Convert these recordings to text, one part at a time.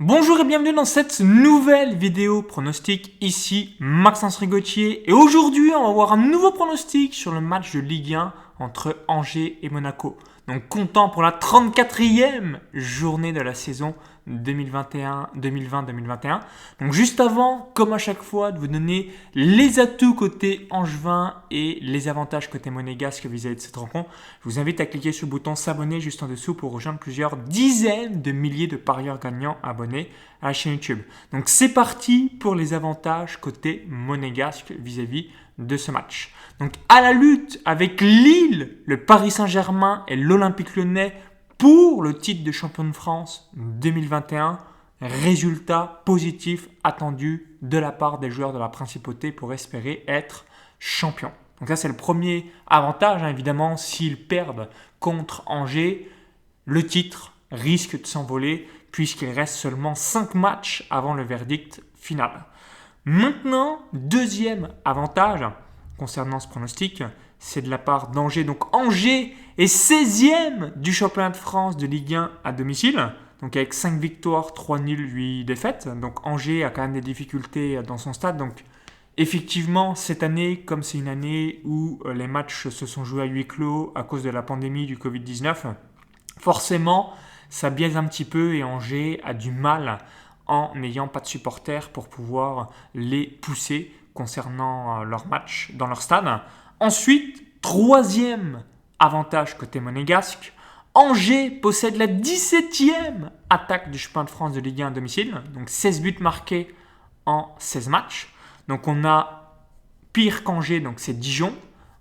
Bonjour et bienvenue dans cette nouvelle vidéo pronostic, ici Maxence Rigotier et aujourd'hui on va voir un nouveau pronostic sur le match de Ligue 1 entre Angers et Monaco. Donc comptant pour la 34e journée de la saison 2020-2021. Donc juste avant, comme à chaque fois, de vous donner les atouts côté angevin et les avantages côté monégasque vis-à-vis de cette rencontre, je vous invite à cliquer sur le bouton s'abonner juste en dessous pour rejoindre plusieurs dizaines de milliers de parieurs gagnants abonnés à la chaîne YouTube. Donc c'est parti pour les avantages côté monégasque vis-à-vis de ce match. Donc à la lutte avec Lille, le Paris Saint-Germain et l'Olympique Lyonnais pour le titre de champion de France 2021, résultat positif attendu de la part des joueurs de la Principauté pour espérer être champion. Donc ça c'est le premier avantage, évidemment, s'ils perdent contre Angers, le titre risque de s'envoler puisqu'il reste seulement 5 matchs avant le verdict final. Maintenant, deuxième avantage concernant ce pronostic, c'est de la part d'Angers. Donc Angers est 16e du championnat de France de Ligue 1 à domicile. Donc avec 5 victoires, 3 nuls, 8 défaites. Donc Angers a quand même des difficultés dans son stade. Donc effectivement, cette année, comme c'est une année où les matchs se sont joués à huis clos à cause de la pandémie du Covid-19, forcément, ça biaise un petit peu et Angers a du mal en n'ayant pas de supporters pour pouvoir les pousser concernant leur match dans leur stade. Ensuite, troisième avantage côté monégasque, Angers possède la 17e attaque du championnat de France de Ligue 1 à domicile, donc 16 buts marqués en 16 matchs. Donc on a pire qu'Angers, donc c'est Dijon.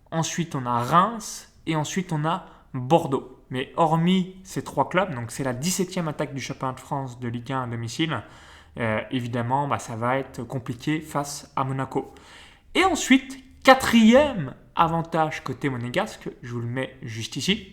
Ensuite on a Reims et ensuite on a Bordeaux. Mais hormis ces trois clubs, donc c'est la 17e attaque du championnat de France de Ligue 1 à domicile, évidemment ça va être compliqué face à Monaco. Et ensuite, quatrième avantage côté monégasque, je vous le mets juste ici.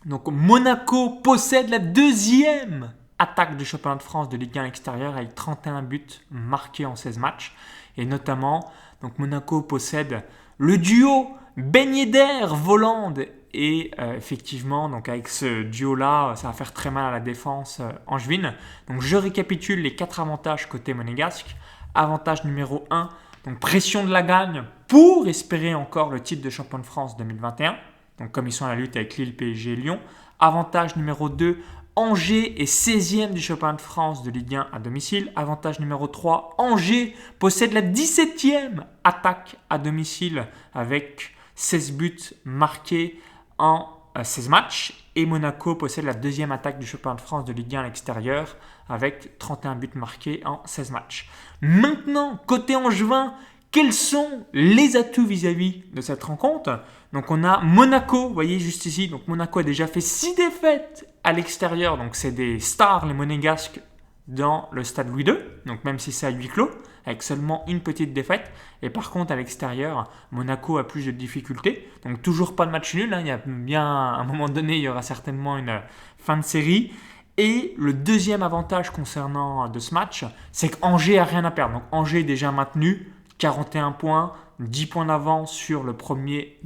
Donc Monaco possède la deuxième attaque du championnat de France de Ligue 1 extérieure avec 31 buts marqués en 16 matchs. Et notamment, donc Monaco possède le duo Ben Yedder-Volland. Et effectivement, donc avec ce duo-là, ça va faire très mal à la défense angevine. Donc je récapitule les 4 avantages côté monégasque. Avantage numéro 1, donc pression de la gagne pour espérer encore le titre de champion de France 2021. Donc comme ils sont à la lutte avec Lille, PSG et Lyon. Avantage numéro 2, Angers est 16e du championnat de France de Ligue 1 à domicile. Avantage numéro 3, Angers possède la 17e attaque à domicile avec 16 buts marqués en 16 matchs. Et Monaco possède la deuxième attaque du championnat de France de Ligue 1 à l'extérieur avec 31 buts marqués en 16 matchs. Maintenant, côté angevin, quels sont les atouts vis-à-vis de cette rencontre? Donc on a Monaco, vous voyez juste ici, donc Monaco a déjà fait 6 défaites à l'extérieur, donc c'est des stars les monégasques dans le stade Louis II, donc même si c'est à huis clos, avec seulement une petite défaite. Et par contre, à l'extérieur, Monaco a plus de difficultés. Donc toujours pas de match nul, il y a bien à un moment donné, il y aura certainement une fin de série. Et le deuxième avantage concernant de ce match, c'est qu'Angers a rien à perdre. Donc Angers est déjà maintenu, 41 points, 10 points d'avance sur le premier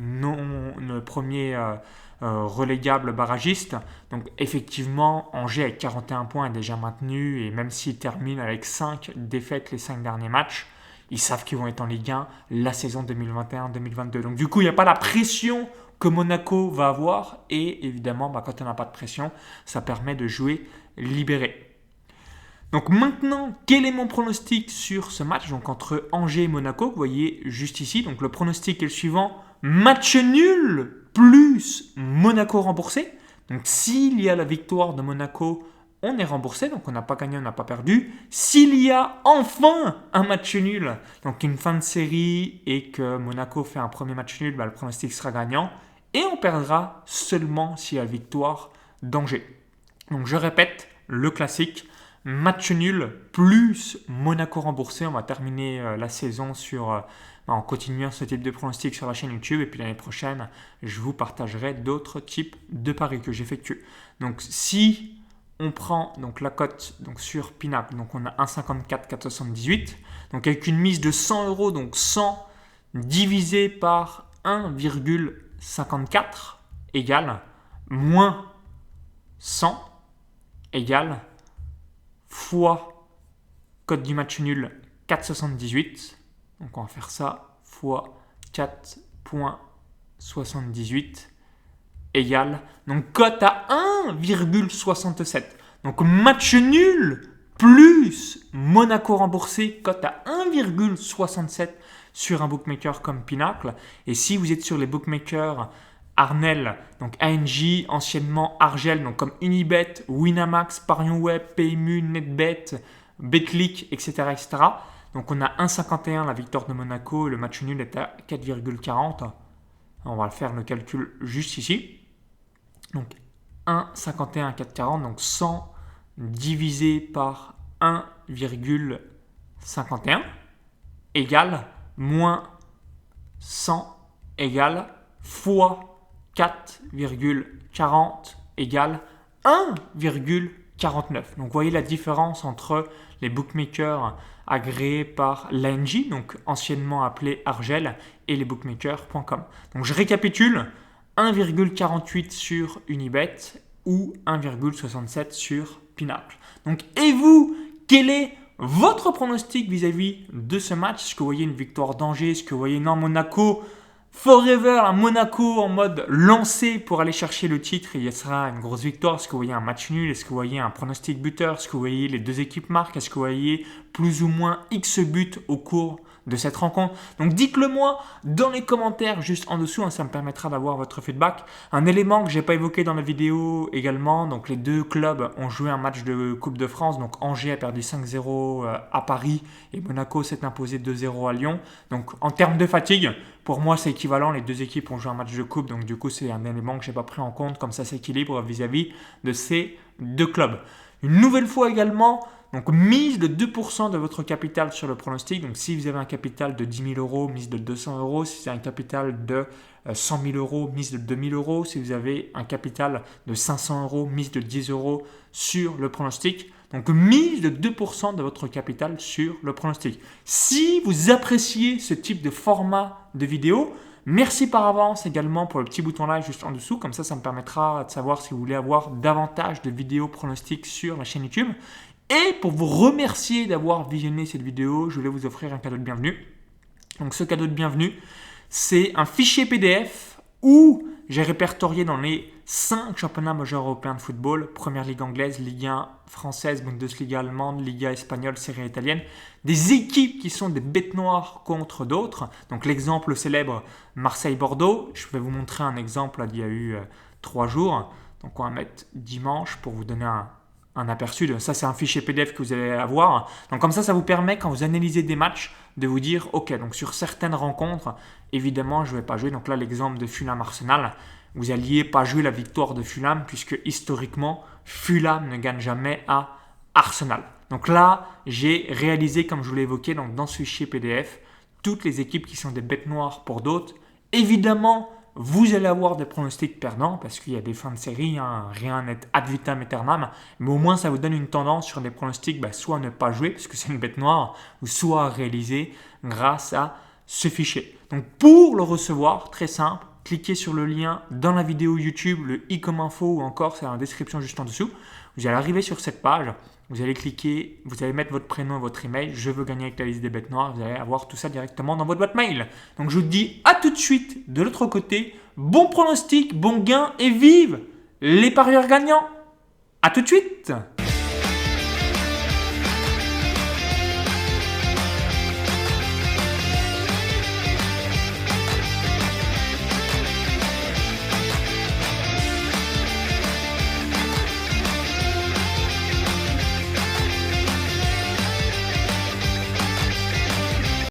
relégable barragiste. Donc effectivement, Angers avec 41 points est déjà maintenu et même s'ils terminent avec 5 défaites les 5 derniers matchs, ils savent qu'ils vont être en Ligue 1 la saison 2021-2022. Donc du coup, il n'y a pas la pression que Monaco va avoir et évidemment, quand on n'a pas de pression, ça permet de jouer libéré. Donc maintenant, quel est mon pronostic sur ce match donc entre Angers et Monaco? Vous voyez juste ici, donc le pronostic est le suivant. Match nul plus Monaco remboursé. Donc s'il y a la victoire de Monaco, on est remboursé, donc on n'a pas gagné, on n'a pas perdu. S'il y a enfin un match nul, donc une fin de série et que Monaco fait un premier match nul, le pronostic sera gagnant. Et on perdra seulement s'il y a la victoire d'Angers. Donc je répète, le classique. Match nul plus Monaco remboursé. On va terminer la saison en continuant ce type de pronostic sur la chaîne YouTube. Et puis l'année prochaine, je vous partagerai d'autres types de paris que j'effectue. Donc si on prend donc, la cote donc, sur Pinnacle, donc on a 1,54 478. Donc avec une mise de 100 euros, donc 100 divisé par 1,54 égale moins 100 égale fois cote du match nul 4,78. Donc on va faire ça fois 4,78 égale, donc cote à 1,67. Donc match nul plus Monaco remboursé, cote à 1,67 sur un bookmaker comme Pinacle. Et si vous êtes sur les bookmakers Arnel, donc ANJ, anciennement Argel, donc comme Unibet, Winamax, Parion Web, PMU, NetBet, Betclic, etc., etc. Donc on a 1,51 la victoire de Monaco et le match nul est à 4,40. On va faire le calcul juste ici. Donc 1,51 à 4,40, donc 100 divisé par 1,51 égale moins 100 égale fois 4,40 égale 1,49. Donc vous voyez la différence entre les bookmakers agréés par l'ANJ, donc anciennement appelé Argel, et les bookmakers.com. Donc je récapitule, 1,48 sur Unibet ou 1,67 sur Pinacle. Donc et vous, quel est votre pronostic vis-à-vis de ce match? Est-ce que vous voyez une victoire d'Angers? Est-ce que vous voyez non Monaco Forever, un Monaco en mode lancé pour aller chercher le titre et il sera une grosse victoire? Est-ce que vous voyez un match nul? Est-ce que vous voyez un pronostic buteur? Est-ce que vous voyez les deux équipes marquent? Est-ce que vous voyez plus ou moins X buts au cours de cette rencontre? Donc dites-le moi dans les commentaires juste en dessous, ça me permettra d'avoir votre feedback. Un élément que je n'ai pas évoqué dans la vidéo également, donc les deux clubs ont joué un match de Coupe de France, donc Angers a perdu 5-0 à Paris et Monaco s'est imposé 2-0 à Lyon. Donc en termes de fatigue, pour moi c'est équivalent, les deux équipes ont joué un match de coupe, donc du coup c'est un élément que je n'ai pas pris en compte, comme ça s'équilibre vis-à-vis de ces deux clubs. Une nouvelle fois également, donc mise de 2% de votre capital sur le pronostic. Donc si vous avez un capital de 10 000 euros, mise de 200 euros. Si vous avez un capital de 100 000 euros, mise de 2 000 euros. Si vous avez un capital de 500 euros, mise de 10 euros sur le pronostic. Donc mise de 2% de votre capital sur le pronostic. Si vous appréciez ce type de format de vidéo, merci par avance également pour le petit bouton like juste en dessous. Comme ça me permettra de savoir si vous voulez avoir davantage de vidéos pronostics sur la chaîne YouTube. Et pour vous remercier d'avoir visionné cette vidéo, je voulais vous offrir un cadeau de bienvenue. Donc ce cadeau de bienvenue, c'est un fichier PDF où j'ai répertorié dans les 5 championnats majeurs européens de football, Première Ligue anglaise, Ligue 1 française, Bundesliga allemande, Liga espagnole, Serie A italienne, des équipes qui sont des bêtes noires contre d'autres. Donc l'exemple célèbre Marseille-Bordeaux, je vais vous montrer un exemple d'il y a eu 3 jours. Donc on va mettre dimanche pour vous donner un aperçu de ça. C'est un fichier PDF que vous allez avoir. Donc comme ça vous permet quand vous analysez des matchs de vous dire ok, donc sur certaines rencontres évidemment je ne vais pas jouer. Donc là l'exemple de Fulham Arsenal, vous n'alliez pas jouer la victoire de Fulham puisque historiquement Fulham ne gagne jamais à Arsenal. Donc là j'ai réalisé, comme je vous l'ai évoqué, donc dans ce fichier PDF toutes les équipes qui sont des bêtes noires pour d'autres. Évidemment vous allez avoir des pronostics perdants parce qu'il y a des fins de série, rien n'est ad vitam aeternam, mais au moins ça vous donne une tendance sur les pronostics, soit à ne pas jouer parce que c'est une bête noire, ou soit à réaliser grâce à ce fichier. Donc pour le recevoir, très simple, cliquez sur le lien dans la vidéo YouTube, le i comme info ou encore c'est dans la description juste en dessous. Vous allez arriver sur cette page, vous allez cliquer, vous allez mettre votre prénom et votre email, je veux gagner avec la liste des bêtes noires, vous allez avoir tout ça directement dans votre boîte mail. Donc je vous dis à tout de suite de l'autre côté, bon pronostic, bon gain et vive les parieurs gagnants. À tout de suite.